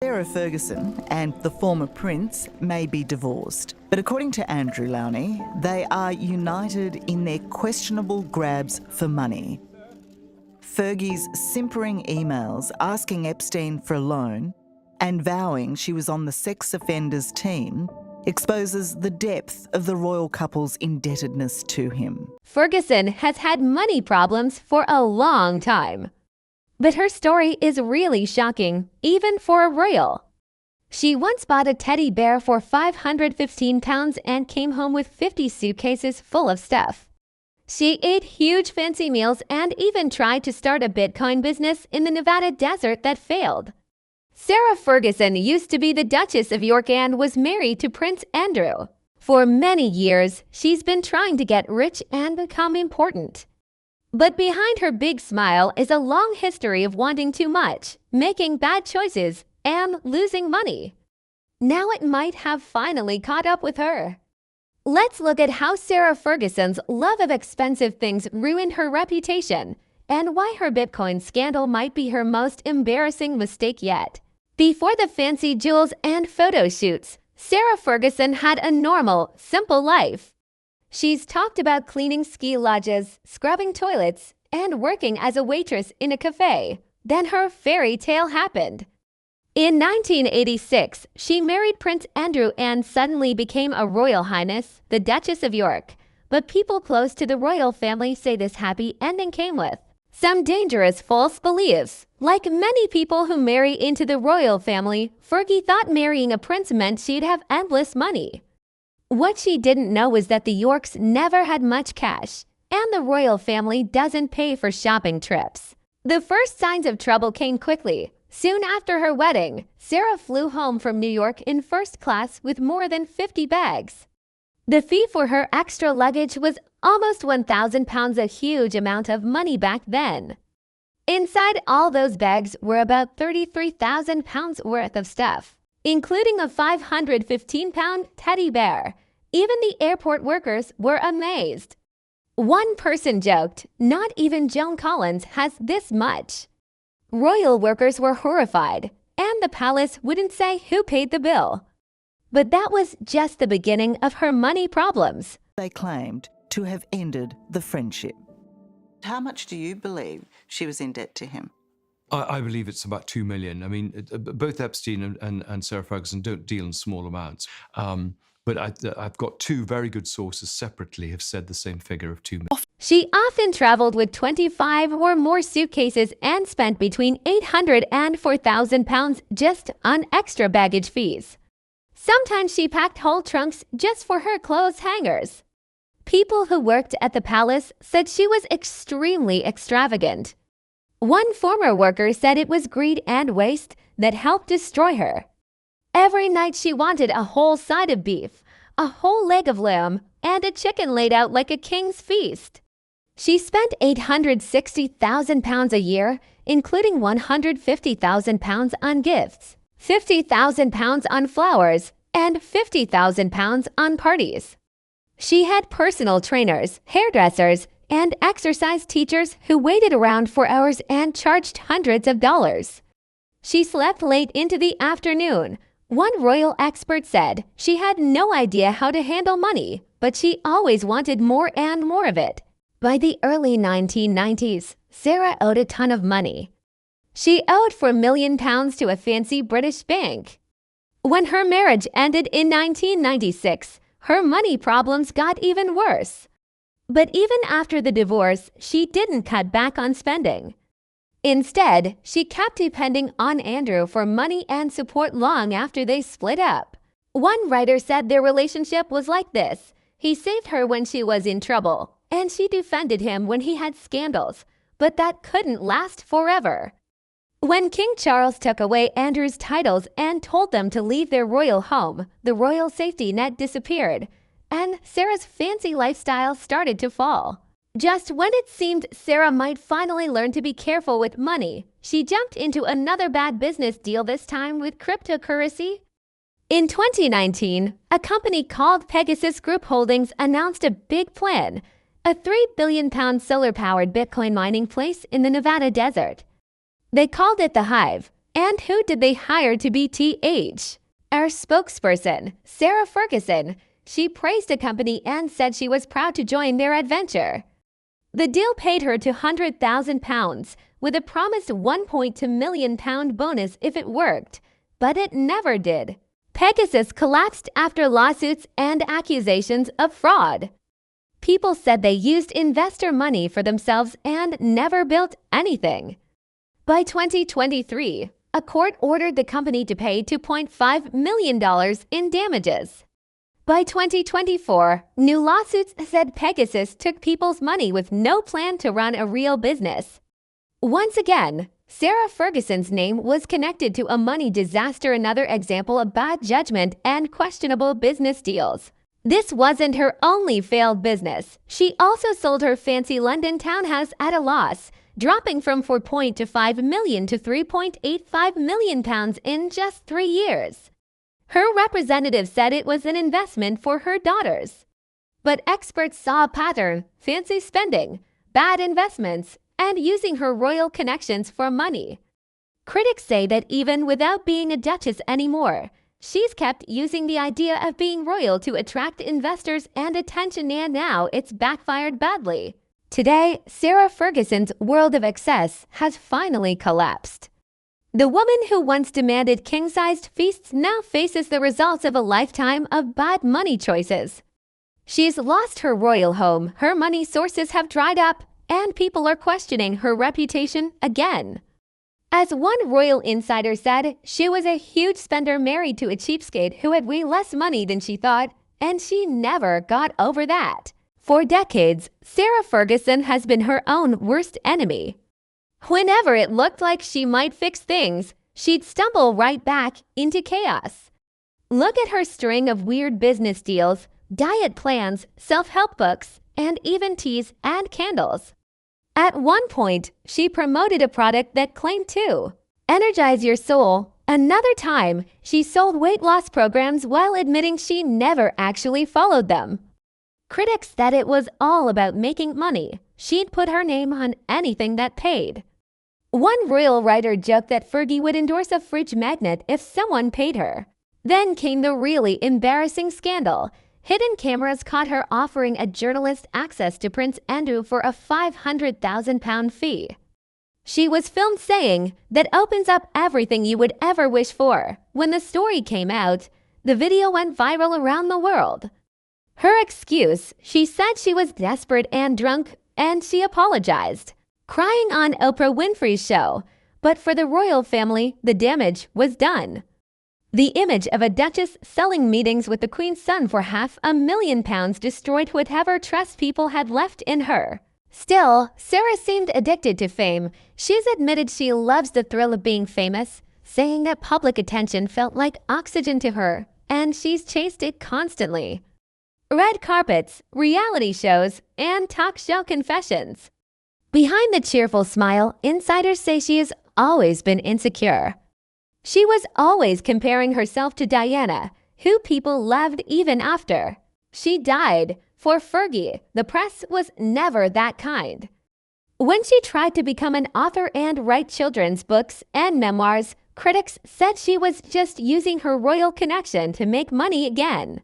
Sarah Ferguson and the former prince may be divorced, but according to Andrew Lowney, they are united in their questionable grabs for money. Fergie's simpering emails asking Epstein for a loan and vowing she was on the sex offenders team exposes the depth of the royal couple's indebtedness to him. Ferguson has had money problems for a long time. But her story is really shocking, even for a royal. She once bought a teddy bear for £515 and came home with 50 suitcases full of stuff. She ate huge fancy meals and even tried to start a Bitcoin business in the Nevada desert that failed. Sarah Ferguson used to be the Duchess of York and was married to Prince Andrew. For many years, she's been trying to get rich and become important. But behind her big smile is a long history of wanting too much, making bad choices, and losing money. Now it might have finally caught up with her. Let's look at how Sarah Ferguson's love of expensive things ruined her reputation, and why her Bitcoin scandal might be her most embarrassing mistake yet. Before the fancy jewels and photo shoots, Sarah Ferguson had a normal, simple life. She's talked about cleaning ski lodges, scrubbing toilets, and working as a waitress in a cafe. Then her fairy tale happened. In 1986, she married Prince Andrew and suddenly became a royal highness, the Duchess of York. But people close to the royal family say this happy ending came with some dangerous false beliefs. Like many people who marry into the royal family, Fergie thought marrying a prince meant she'd have endless money. What she didn't know was that the Yorks never had much cash, and the royal family doesn't pay for shopping trips. The first signs of trouble came quickly. Soon after her wedding, Sarah flew home from New York in first class with more than 50 bags. The fee for her extra luggage was almost £1,000, a huge amount of money back then. Inside all those bags were about £33,000 worth of stuff, including a £515 teddy bear. Even the airport workers were amazed. One person joked, "Not even Joan Collins has this much." Royal workers were horrified, and the palace wouldn't say who paid the bill. But that was just the beginning of her money problems. They claimed to have ended the friendship. How much do you believe she was in debt to him? I believe it's about 2 million. I mean, both Epstein and Sarah Ferguson don't deal in small amounts. But I've got two very good sources separately have said the same figure of 2 million. She often traveled with 25 or more suitcases and spent between £800 and £4,000 just on extra baggage fees. Sometimes she packed whole trunks just for her clothes hangers. People who worked at the palace said she was extremely extravagant. One former worker said it was greed and waste that helped destroy her. Every night she wanted a whole side of beef, a whole leg of lamb, and a chicken laid out like a king's feast. She spent £860,000 a year, including £150,000 on gifts, £50,000 on flowers, and £50,000 on parties. She had personal trainers, hairdressers, and exercise teachers who waited around for hours and charged hundreds of dollars. She slept late into the afternoon. One royal expert said she had no idea how to handle money, but she always wanted more and more of it. By the early 1990s, Sarah owed a ton of money. She owed £4 million to a fancy British bank. When her marriage ended in 1996, her money problems got even worse. But even after the divorce, she didn't cut back on spending. Instead, she kept depending on Andrew for money and support long after they split up. One writer said their relationship was like this. He saved her when she was in trouble, and she defended him when he had scandals, but that couldn't last forever. When King Charles took away Andrew's titles and told them to leave their royal home, the royal safety net disappeared, and Sarah's fancy lifestyle started to fall. Just when it seemed Sarah might finally learn to be careful with money, she jumped into another bad business deal, this time with cryptocurrency. In 2019, a company called Pegasus Group Holdings announced a big plan, a £3 billion solar-powered Bitcoin mining place in the Nevada desert. They called it the Hive, And who did they hire to be TH? Our spokesperson, Sarah Ferguson. She praised the company and said she was proud to join their adventure. The deal paid her £200,000 with a promised £1.2 million bonus if it worked, but it never did. Pegasus collapsed after lawsuits and accusations of fraud. People said they used investor money for themselves and never built anything. By 2023, a court ordered the company to pay $2.5 million in damages. By 2024, new lawsuits said Pegasus took people's money with no plan to run a real business. Once again, Sarah Ferguson's name was connected to a money disaster, another example of bad judgment and questionable business deals. This wasn't her only failed business. She also sold her fancy London townhouse at a loss, dropping from £4.25 million to £3.85 million in just 3 years. Her representative said it was an investment for her daughters. But experts saw a pattern: fancy spending, bad investments, and using her royal connections for money. Critics say that even without being a duchess anymore, she's kept using the idea of being royal to attract investors and attention, and now it's backfired badly. Today, Sarah Ferguson's world of excess has finally collapsed. The woman who once demanded king-sized feasts now faces the results of a lifetime of bad money choices. She's lost her royal home, her money sources have dried up, and people are questioning her reputation again. As one royal insider said, she was a huge spender married to a cheapskate who had way less money than she thought, and she never got over that. For decades, Sarah Ferguson has been her own worst enemy. Whenever it looked like she might fix things, she'd stumble right back into chaos. Look at her string of weird business deals, diet plans, self-help books, and even teas and candles. At one point, she promoted a product that claimed to energize your soul. Another time, she sold weight loss programs while admitting she never actually followed them. Critics said it was all about making money. She'd put her name on anything that paid. One royal writer joked that Fergie would endorse a fridge magnet if someone paid her. Then came the really embarrassing scandal. Hidden cameras caught her offering a journalist access to Prince Andrew for a £500,000 fee. She was filmed saying, "That opens up everything you would ever wish for." When the story came out, the video went viral around the world. Her excuse: she said she was desperate and drunk, and she apologized, crying on Oprah Winfrey's show. But for the royal family, the damage was done. The image of a duchess selling meetings with the Queen's son for £500,000 destroyed whatever trust people had left in her. Still, Sarah seemed addicted to fame. She's admitted she loves the thrill of being famous, saying that public attention felt like oxygen to her, and she's chased it constantly. Red carpets, reality shows, and talk show confessions. Behind the cheerful smile, insiders say she has always been insecure. She was always comparing herself to Diana, who people loved even after she died. For Fergie, the press was never that kind. When she tried to become an author and write children's books and memoirs, critics said she was just using her royal connection to make money again.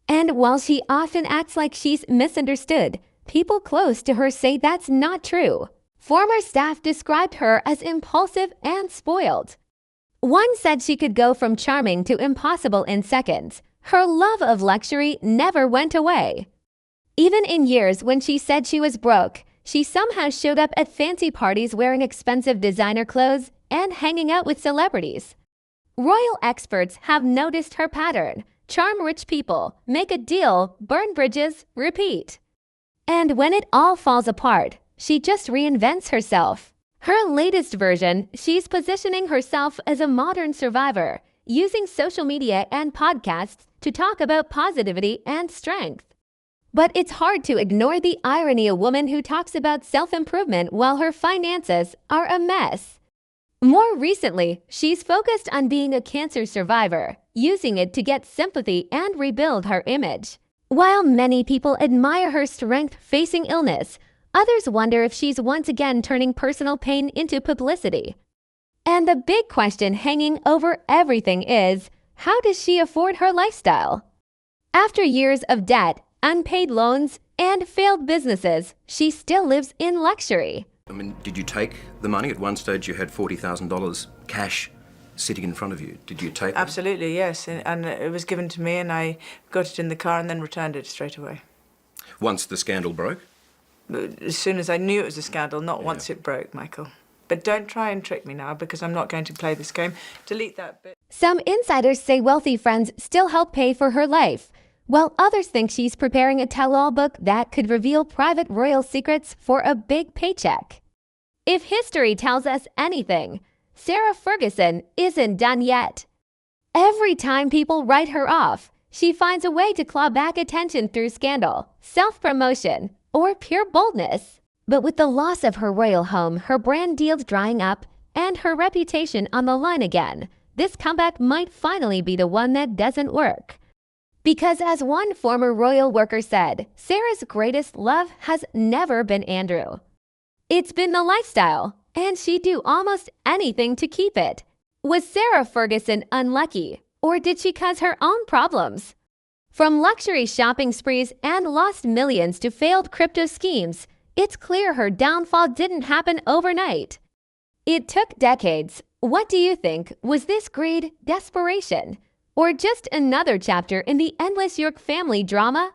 And while she often acts like she's misunderstood, people close to her say that's not true. Former staff described her as impulsive and spoiled. One said she could go from charming to impossible in seconds. Her love of luxury never went away. Even in years when she said she was broke, she somehow showed up at fancy parties wearing expensive designer clothes and hanging out with celebrities. Royal experts have noticed her pattern: charm rich people, make a deal, burn bridges, repeat. And when it all falls apart, she just reinvents herself. Her latest version, she's positioning herself as a modern survivor, using social media and podcasts to talk about positivity and strength. But it's hard to ignore the irony: a woman who talks about self-improvement while her finances are a mess. More recently, she's focused on being a cancer survivor, using it to get sympathy and rebuild her image. While many people admire her strength facing illness, others wonder if she's once again turning personal pain into publicity. And the big question hanging over everything is, how does she afford her lifestyle? After years of debt, unpaid loans, and failed businesses, she still lives in luxury. I mean, did you take the money? At one stage you had $40,000 cash sitting in front of you. Did you take it? Absolutely, yes. And it was given to me and I got it in the car and then returned it straight away. Once the scandal broke? As soon as I knew it was a scandal, not once it broke, Michael. But don't try and trick me now because I'm not going to play this game. Delete that bit. Some insiders say wealthy friends still help pay for her life, while others think she's preparing a tell-all book that could reveal private royal secrets for a big paycheck. If history tells us anything, Sarah Ferguson isn't done yet. Every time people write her off, she finds a way to claw back attention through scandal, self-promotion, or pure boldness. But with the loss of her royal home, her brand deals drying up, and her reputation on the line again, this comeback might finally be the one that doesn't work. Because as one former royal worker said, Sarah's greatest love has never been Andrew. It's been the lifestyle, and she'd do almost anything to keep it. Was Sarah Ferguson unlucky, or did she cause her own problems? From luxury shopping sprees and lost millions to failed crypto schemes, it's clear her downfall didn't happen overnight. It took decades. What do you think? Was this greed, desperation, or just another chapter in the endless York family drama?